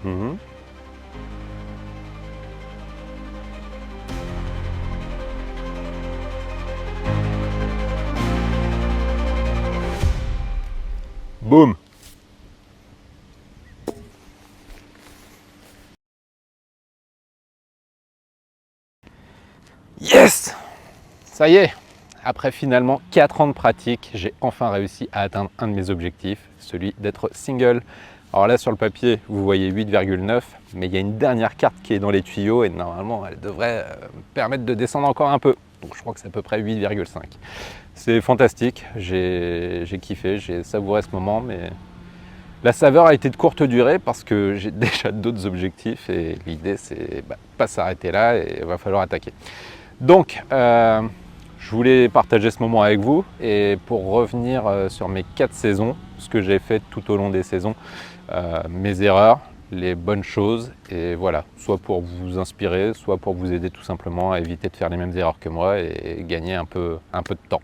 Mhm. Boum. Yes! Ça y est, après finalement 4 ans de pratique, j'ai enfin réussi à atteindre un de mes objectifs, celui d'être single. Alors là sur le papier, vous voyez 8,9, mais il y a une dernière carte qui est dans les tuyaux et normalement elle devrait me permettre de descendre encore un peu. Donc je crois que c'est à peu près 8,5. C'est fantastique, j'ai kiffé, j'ai savouré ce moment, mais la saveur a été de courte durée parce que j'ai déjà d'autres objectifs et l'idée c'est pas s'arrêter là et il va falloir attaquer. Donc, je voulais partager ce moment avec vous et pour revenir sur mes 4 saisons, ce que j'ai fait tout au long des saisons, mes erreurs, les bonnes choses et voilà, soit pour vous inspirer, soit pour vous aider tout simplement à éviter de faire les mêmes erreurs que moi et gagner un peu de temps.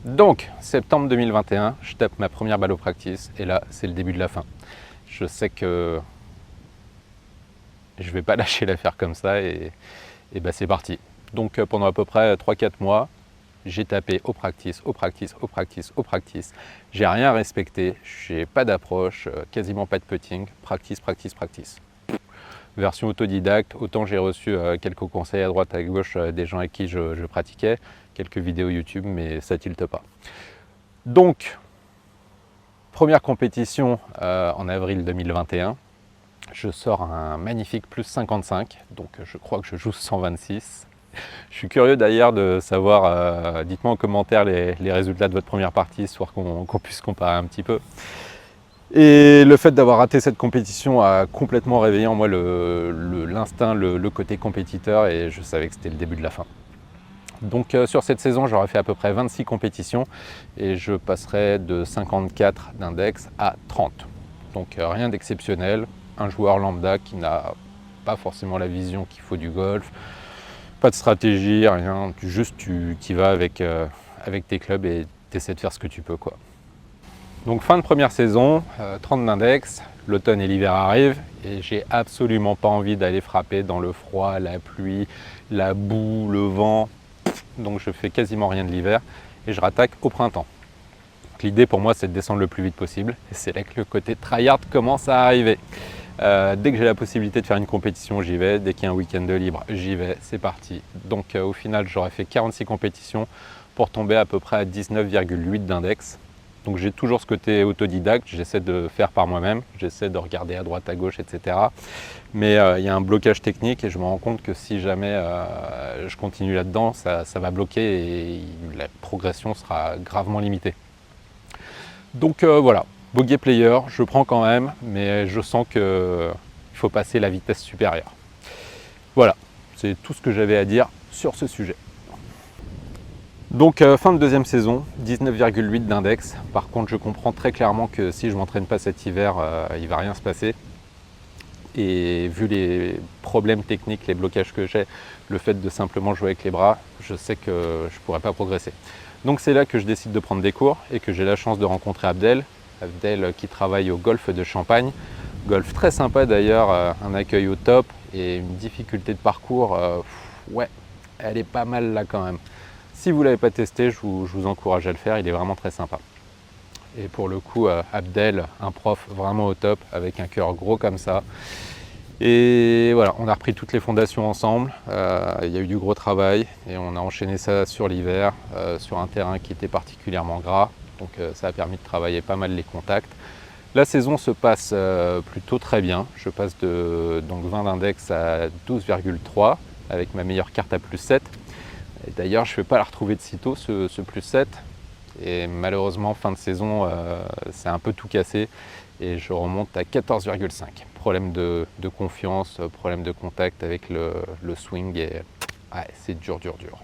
Donc, septembre 2021, je tape ma première balle au practice et là, c'est le début de la fin. Je sais que je ne vais pas lâcher l'affaire comme ça et bah, c'est parti. Donc pendant à peu près 3-4 mois, j'ai tapé au practice, au practice, au practice, au practice. J'ai rien respecté, j'ai pas d'approche, quasiment pas de putting, practice, practice, practice. Version autodidacte, autant j'ai reçu quelques conseils à droite, à gauche des gens avec qui je pratiquais, quelques vidéos YouTube, mais ça tilte pas. Donc, première compétition en avril 2021, je sors un magnifique plus 55, donc je crois que je joue 126. Je suis curieux d'ailleurs de savoir, dites-moi en commentaire les résultats de votre première partie, histoire qu'on puisse comparer un petit peu. Et le fait d'avoir raté cette compétition a complètement réveillé en moi l'instinct, le côté compétiteur et je savais que c'était le début de la fin. Donc sur cette saison, j'aurais fait à peu près 26 compétitions et je passerai de 54 d'index à 30. Donc rien d'exceptionnel, un joueur lambda qui n'a pas forcément la vision qu'il faut du golf, pas de stratégie, rien, juste tu y vas avec tes clubs et tu essaies de faire ce que tu peux, quoi. Donc fin de première saison, 30 d'index, l'automne et l'hiver arrivent et j'ai absolument pas envie d'aller frapper dans le froid, la pluie, la boue, le vent. Donc je fais quasiment rien de l'hiver et je rattaque au printemps. L'idée pour moi c'est de descendre le plus vite possible et c'est là que le côté tryhard commence à arriver. Dès que j'ai la possibilité de faire une compétition, j'y vais. Dès qu'il y a un week-end de libre, j'y vais. C'est parti. Donc au final, j'aurais fait 46 compétitions pour tomber à peu près à 19,8 d'index. Donc j'ai toujours ce côté autodidacte, j'essaie de faire par moi-même, j'essaie de regarder à droite, à gauche, etc. Mais il y a un blocage technique et je me rends compte que si jamais je continue là-dedans, ça va bloquer et la progression sera gravement limitée. Donc voilà, bogey player, je prends quand même, mais je sens qu'il faut passer la vitesse supérieure. Voilà, c'est tout ce que j'avais à dire sur ce sujet. Donc fin de deuxième saison, 19,8 d'index. Par contre, je comprends très clairement que si je ne m'entraîne pas cet hiver, il ne va rien se passer. Et vu les problèmes techniques, les blocages que j'ai, le fait de simplement jouer avec les bras, je sais que je ne pourrai pas progresser. Donc c'est là que je décide de prendre des cours et que j'ai la chance de rencontrer Abdel. Abdel qui travaille au golf de Champagne. Golf très sympa d'ailleurs, un accueil au top et une difficulté de parcours, ouais, elle est pas mal là quand même. Si vous ne l'avez pas testé, je vous encourage à le faire, il est vraiment très sympa. Et pour le coup, Abdel, un prof vraiment au top, avec un cœur gros comme ça. Et voilà, on a repris toutes les fondations ensemble, il y a eu du gros travail et on a enchaîné ça sur l'hiver, sur un terrain qui était particulièrement gras, donc ça a permis de travailler pas mal les contacts. La saison se passe plutôt très bien, je passe de donc 20 d'index à 12,3 avec ma meilleure carte à plus 7. Et d'ailleurs, je ne vais pas la retrouver de sitôt, ce plus 7. Et malheureusement, fin de saison, c'est un peu tout cassé et je remonte à 14,5. Problème de confiance, problème de contact avec le swing et ouais, c'est dur, dur, dur.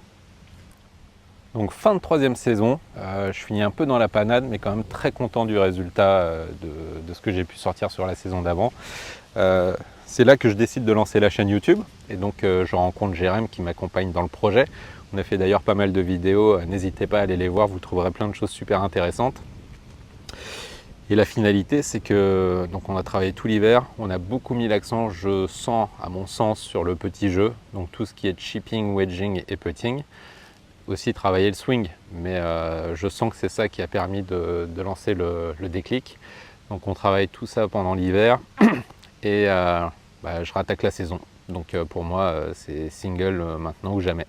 Donc fin de troisième saison, je finis un peu dans la panade, mais quand même très content du résultat de ce que j'ai pu sortir sur la saison d'avant. C'est là que je décide de lancer la chaîne YouTube et donc je rencontre Jérém qui m'accompagne dans le projet. On a fait d'ailleurs pas mal de vidéos, n'hésitez pas à aller les voir, vous trouverez plein de choses super intéressantes. Et la finalité, c'est que donc on a travaillé tout l'hiver, on a beaucoup mis l'accent, je sens, à mon sens, sur le petit jeu, donc tout ce qui est chipping, wedging et putting. Aussi travailler le swing, mais je sens que c'est ça qui a permis de lancer le déclic. Donc on travaille tout ça pendant l'hiver et je rattaque la saison. Donc pour moi, c'est single maintenant ou jamais.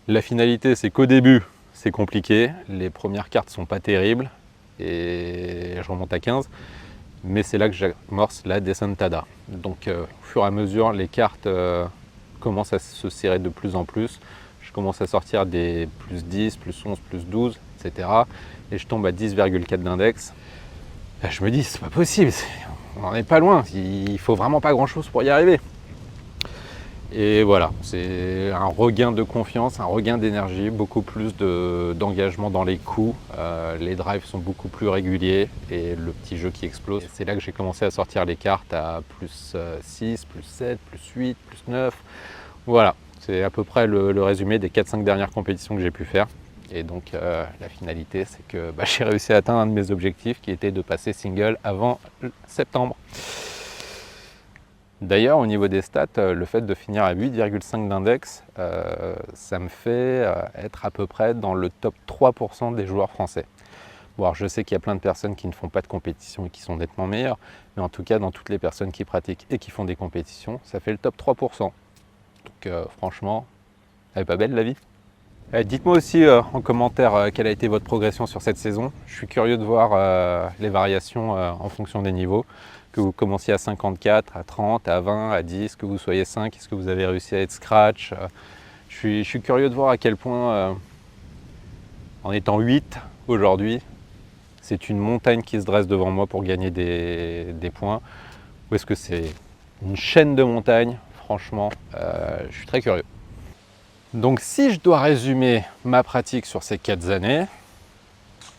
La finalité, c'est qu'au début, c'est compliqué, les premières cartes sont pas terribles et je remonte à 15, mais c'est là que j'amorce la descentada. Donc au fur et à mesure, les cartes commencent à se serrer de plus en plus. Je commence à sortir des plus 10, plus 11, plus 12, etc. Et je tombe à 10,4 d'index. Je me dis, c'est pas possible, on n'en est pas loin, il faut vraiment pas grand chose pour y arriver. Et voilà, c'est un regain de confiance, un regain d'énergie, beaucoup plus d'engagement dans les coups. Les drives sont beaucoup plus réguliers et le petit jeu qui explose. C'est là que j'ai commencé à sortir les cartes à plus 6, plus 7, plus 8, plus 9. Voilà, c'est à peu près le résumé des 4-5 dernières compétitions que j'ai pu faire. Et donc la finalité, c'est que j'ai réussi à atteindre un de mes objectifs qui était de passer single avant septembre. D'ailleurs, au niveau des stats, le fait de finir à 8,5 d'index, ça me fait être à peu près dans le top 3% des joueurs français. Bon, alors je sais qu'il y a plein de personnes qui ne font pas de compétition et qui sont nettement meilleures, mais en tout cas, dans toutes les personnes qui pratiquent et qui font des compétitions, ça fait le top 3%. Donc franchement, elle est pas belle la vie. Dites-moi aussi en commentaire quelle a été votre progression sur cette saison. Je suis curieux de voir les variations en fonction des niveaux. Que vous commenciez à 54, à 30, à 20, à 10, que vous soyez 5, est-ce que vous avez réussi à être scratch. Je suis curieux de voir à quel point, en étant 8 aujourd'hui, c'est une montagne qui se dresse devant moi pour gagner des points. Ou est-ce que c'est une chaîne de montagnes? Franchement, je suis très curieux. Donc si je dois résumer ma pratique sur ces 4 années,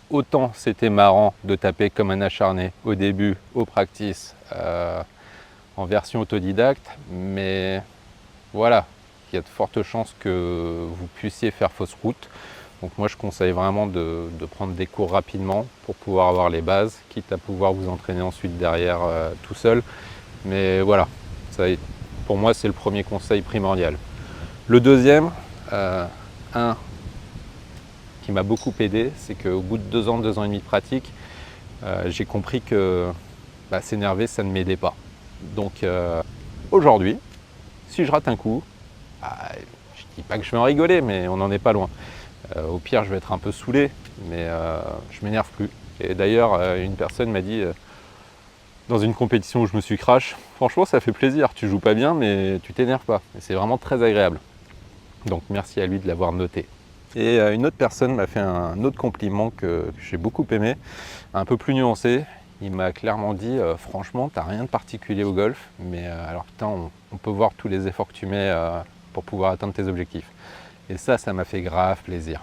autant c'était marrant de taper comme un acharné au début, au practice, en version autodidacte, mais voilà, il y a de fortes chances que vous puissiez faire fausse route. Donc moi je conseille vraiment de prendre des cours rapidement pour pouvoir avoir les bases, quitte à pouvoir vous entraîner ensuite derrière tout seul. Mais voilà, ça, pour moi c'est le premier conseil primordial. Le deuxième, qui m'a beaucoup aidé, c'est qu'au bout de 2 ans et demi de pratique, j'ai compris que s'énerver, ça ne m'aidait pas. Donc aujourd'hui, si je rate un coup, je ne dis pas que je vais en rigoler, mais on n'en est pas loin. Au pire, je vais être un peu saoulé, mais je ne m'énerve plus. Et d'ailleurs, une personne m'a dit, dans une compétition où je me suis crash, franchement, ça fait plaisir, tu joues pas bien, mais tu t'énerves pas. Et c'est vraiment très agréable. Donc merci à lui de l'avoir noté. Et une autre personne m'a fait un autre compliment que j'ai beaucoup aimé, un peu plus nuancé. Il m'a clairement dit franchement, t'as rien de particulier au golf, mais alors putain, on peut voir tous les efforts que tu mets pour pouvoir atteindre tes objectifs. Et ça m'a fait grave plaisir.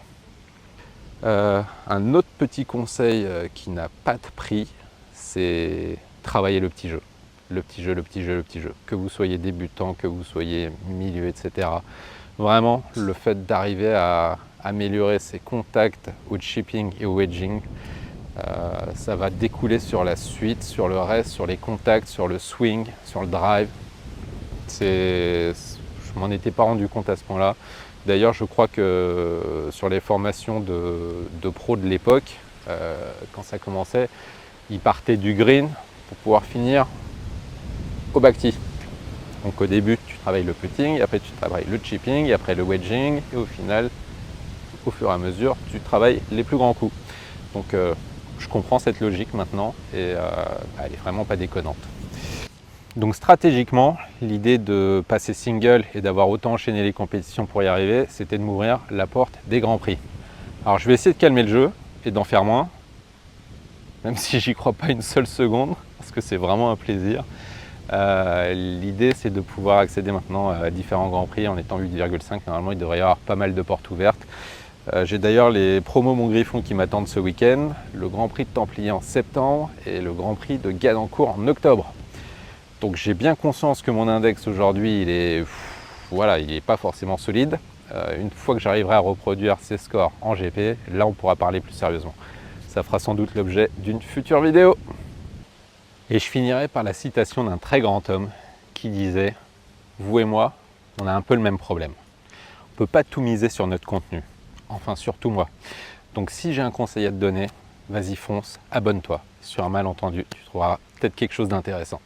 Un autre petit conseil qui n'a pas de prix, c'est travailler le petit jeu. Le petit jeu, le petit jeu, le petit jeu. Que vous soyez débutant, que vous soyez milieu, etc. Vraiment, le fait d'arriver à améliorer ses contacts au chipping et au wedging, ça va découler sur la suite, sur le reste, sur les contacts, sur le swing, sur le drive. Je ne m'en étais pas rendu compte à ce point-là. D'ailleurs, je crois que sur les formations de pros de l'époque, quand ça commençait, ils partaient du green pour pouvoir finir au back tee. Donc au début, tu travailles le putting, après tu travailles le chipping, et après le wedging, et au final, au fur et à mesure, tu travailles les plus grands coups. Donc je comprends cette logique maintenant, et elle est vraiment pas déconnante. Donc stratégiquement, l'idée de passer single et d'avoir autant enchaîné les compétitions pour y arriver, c'était de m'ouvrir la porte des grands prix. Alors je vais essayer de calmer le jeu et d'en faire moins, même si j'y crois pas une seule seconde, parce que c'est vraiment un plaisir. L'idée c'est de pouvoir accéder maintenant à différents grands prix en étant 8,5. Normalement il devrait y avoir pas mal de portes ouvertes. J'ai d'ailleurs les promos Mon Griffon qui m'attendent ce week-end, le Grand Prix de Templiers en septembre et le Grand Prix de Gadencourt en octobre. Donc j'ai bien conscience que mon index aujourd'hui il est pas forcément solide. Une fois que j'arriverai à reproduire ces scores en GP, là on pourra parler plus sérieusement. Ça fera sans doute l'objet d'une future vidéo. Et je finirai par la citation d'un très grand homme qui disait « Vous et moi, on a un peu le même problème. On ne peut pas tout miser sur notre contenu. Enfin, surtout moi. Donc si j'ai un conseil à te donner, vas-y fonce, abonne-toi. Sur un malentendu, tu trouveras peut-être quelque chose d'intéressant. »